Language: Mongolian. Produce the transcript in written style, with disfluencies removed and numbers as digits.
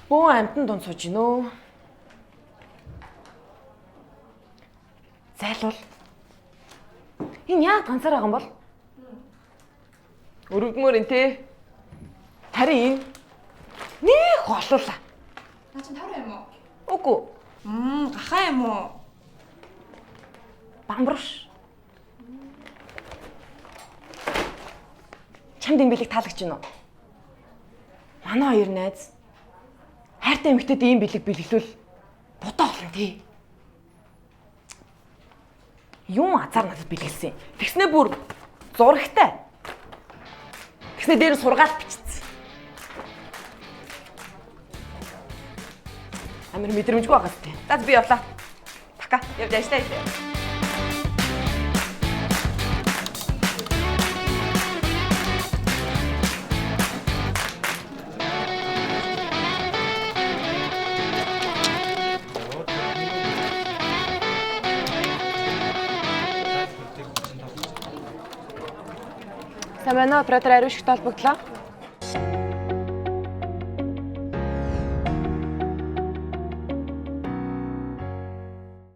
Бөө амтан дунд сууж гинөө. Зайлвал. Энэ яа ганцаар байгаа юм бол? Өргөмөр энэ те. Харин энэ нэг холуулаа. Наа чи тавраа юм уу? Үгүй. Гахаа юм уу? Бамбарш. Чамд энэ бэлэг таалагч гинөө. Манай хоёр найз. Хайртай эмэгтэйд ийм бэлэг бэлгэлвэл бодоо болно тий. Юм азар надад бэлгэлсэн. Тэгснээ бүр зурагтай. Тэгснээ дээр сургаалт бичсэн. Амар мэдрэмжгүй байгаа сте. Даз би явлаа. Така явж ажиллаа ирлээ. Сайн байна уу? Оператор ариушигт холбогдлоо.